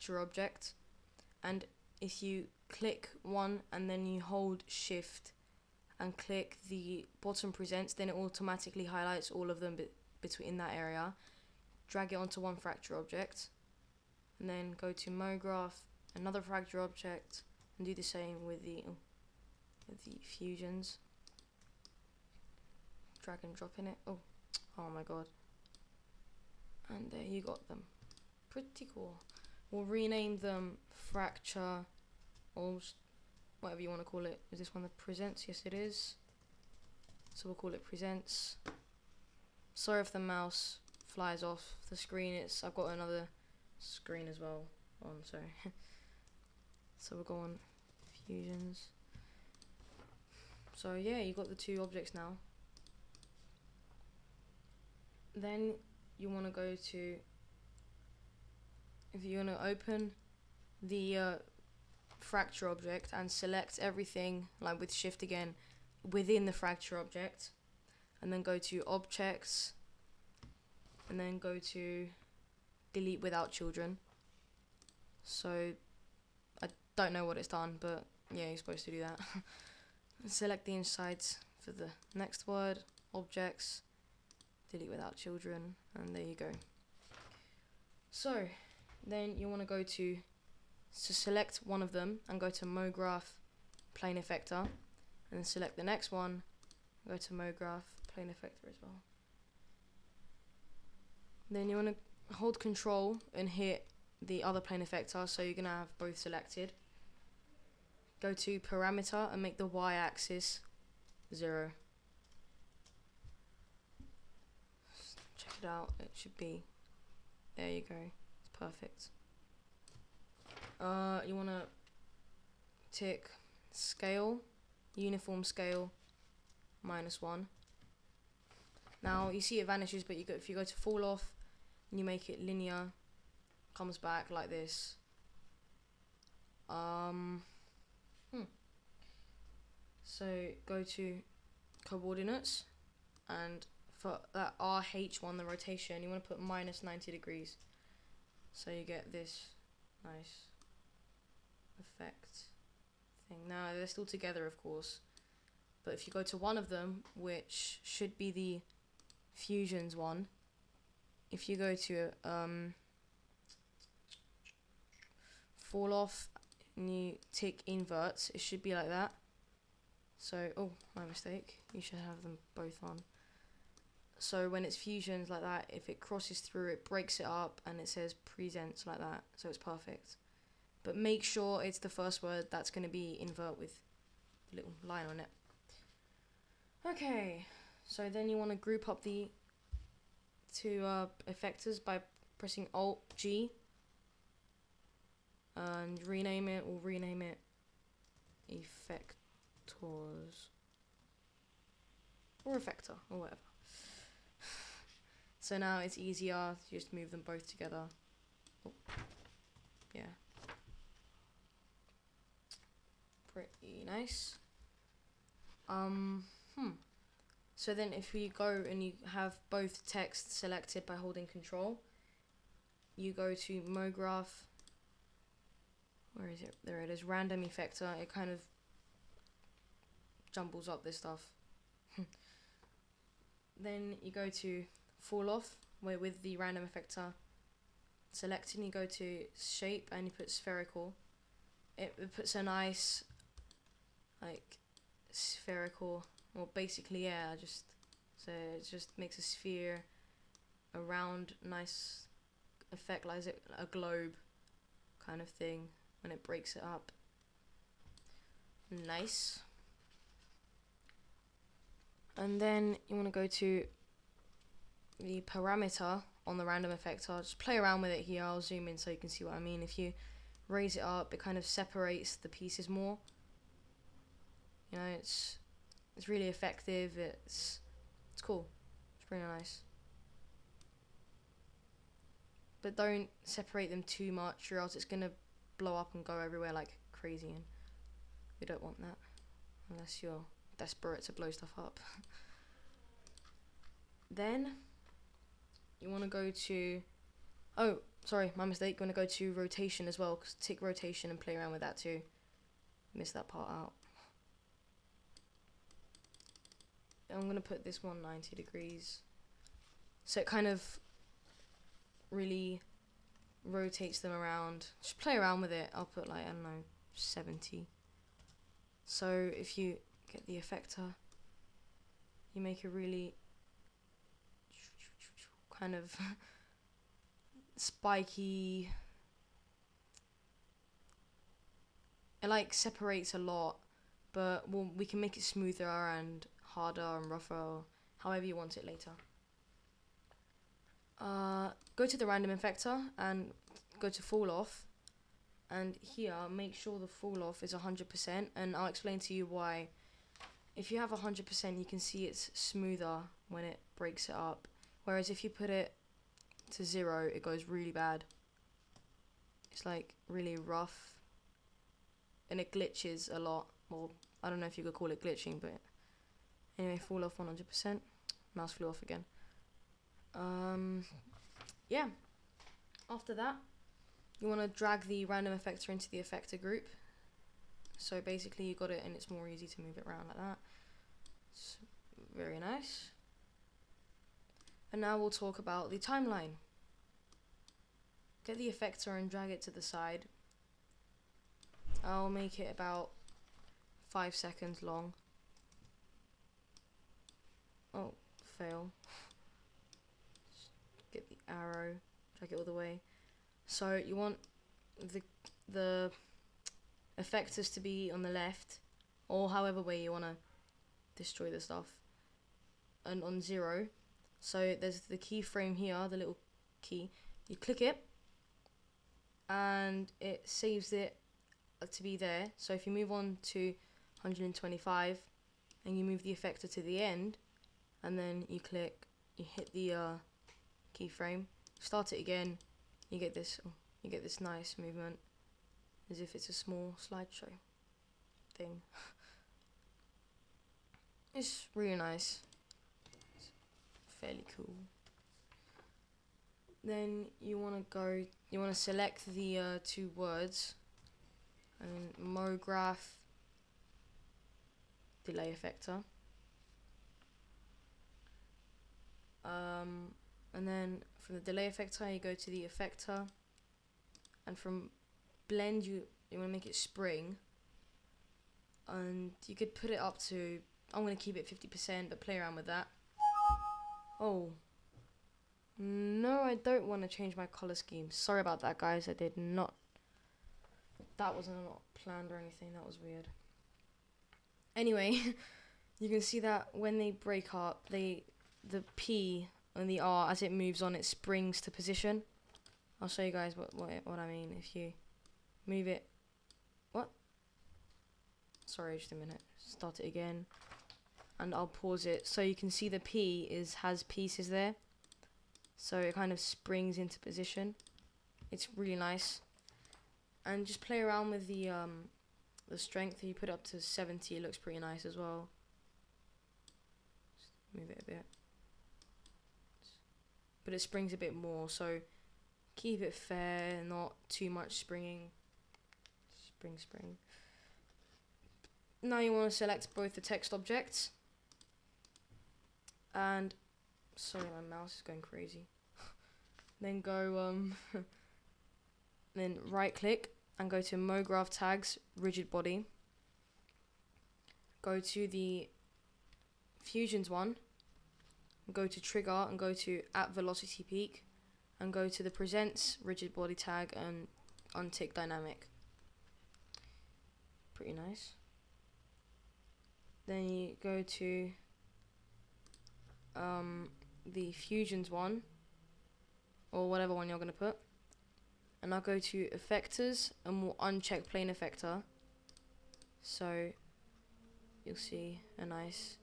fracture object, and if you click one and then you hold shift and click the bottom presents, then it automatically highlights all of them between that area. Drag it onto one fracture object, and then go to MoGraph, another fracture object, and do the same with the fusions. Drag and drop in it. Oh my god. And there you got them. Pretty cool. We'll rename them fracture, or whatever you want to call it. Is this one the presents? Yes, it is. So we'll call it presents. Sorry if the mouse flies off the screen. I've got another screen as well on, sorry. So we'll go on fusions. So yeah, you got the two objects now. Then you want to go to, if you want to open the fracture object and select everything, like with shift again, within the fracture object, and then go to objects, and then go to delete without children. So I don't know what it's done, but yeah, you're supposed to do that. Select the insides for the next word, objects, delete without children, and there you go. So then you want to go to select one of them and go to MoGraph plane effector, and then select the next one, go to MoGraph plane effector as well. Then you want to hold control and hit the other plane effector, so you're going to have both selected. Go to parameter and make the y-axis 0. Check it out, it should be, there you go, it's perfect. You want to tick scale, uniform scale, -1. Now you see it vanishes, but if you go to fall off and you make it linear, comes back like this. So go to coordinates, and for that RH one, the rotation, you want to put -90 degrees, so you get this nice effect thing. Now they're still together, of course, but if you go to one of them, which should be the fusions one, if you go to fall off and you tick inverts, it should be like that. So, oh, my mistake, you should have them both on. So when it's fusions like that, if it crosses through, it breaks it up and it says presents like that, so it's perfect. But make sure it's the first word that's going to be invert with a little line on it. Okay, so then you want to group up the two effectors by pressing Alt-G and rename it, or rename it effectors or effector or whatever. So now it's easier to just move them both together. Oh, yeah, pretty nice. So then if we go and you have both text selected by holding control, you go to MoGraph, where is it? There it is, random effector. It kind of jumbles up this stuff. Then you go to fall off, where with the random effector selected, and you go to shape and you put spherical. It puts a nice, like, spherical, well, basically, yeah, so it just makes a sphere, a round, nice effect, like a globe kind of thing when it breaks it up. Nice. And then you want to go to the parameter on the random effector. Just play around with it here. I'll zoom in so you can see what I mean. If you raise it up, it kind of separates the pieces more. You know, it's really effective. It's cool. It's pretty nice. But don't separate them too much, or else it's gonna blow up and go everywhere like crazy, and we don't want that unless you're desperate to blow stuff up. Then you want to go to Oh, sorry, my mistake. Gonna go to rotation as well, cause tick rotation and play around with that too. Missed that part out. I'm gonna put this one 90 degrees, so it kind of really rotates them around. Just play around with it. I'll put like, I don't know, 70. So if you get the effector, you make a really kind of spiky. It like separates a lot, but we can make it smoother and harder and rougher, or however you want it later. Go to the random effector and go to fall off, and here make sure the fall off is 100%, and I'll explain to you why. If you have 100%, you can see it's smoother when it breaks it up, whereas if you put it to 0, it goes really bad. It's like really rough, and it glitches a lot. Well, I don't know if you could call it glitching, but anyway, fall off 100%. Mouse flew off again. Yeah. After that, you want to drag the random effector into the effector group. So basically you got it, and it's more easy to move it around like that. It's very nice. And now we'll talk about the timeline. Get the effector and drag it to the side. I'll make it about 5 seconds long. Oh, fail. Get the arrow, drag it all the way. So you want the effectors to be on the left, or however way you want to destroy the stuff, and on 0. So there's the keyframe here, the little key. You click it, and it saves it to be there. So if you move on to 125, and you move the effector to the end, and then you click, you hit the keyframe, start it again, you get this nice movement, as if it's a small slideshow thing. It's really nice. It's fairly cool. Then you want to select the 2 words, and MoGraph delay effector. And then from the delay effector, you go to the effector, and from blend, you want to make it spring, and you could put it up to, I'm going to keep it 50%, but play around with that. Oh, no, I don't want to change my color scheme. Sorry about that, guys. I did not. That wasn't not planned or anything. That was weird. Anyway, you can see that when they break up, the P and the R, as it moves on, it springs to position. I'll show you guys what I mean. If you move it, what? Sorry, just a minute. Start it again, and I'll pause it so you can see the P has pieces there. So it kind of springs into position. It's really nice. And just play around with the strength. If you put it up to 70, it looks pretty nice as well. Just move it a bit. But it springs a bit more, so keep it fair, not too much springing. Spring. Now you want to select both the text objects, and sorry, my mouse is going crazy. Then go then right click and go to MoGraph tags, rigid body. Go to the fusions one, go to trigger and go to at velocity peak, and go to the presents rigid body tag and untick dynamic. Pretty nice. Then you go to the fusions one, or whatever one you're going to put, and I'll go to effectors and we'll uncheck plane effector, so you'll see a nice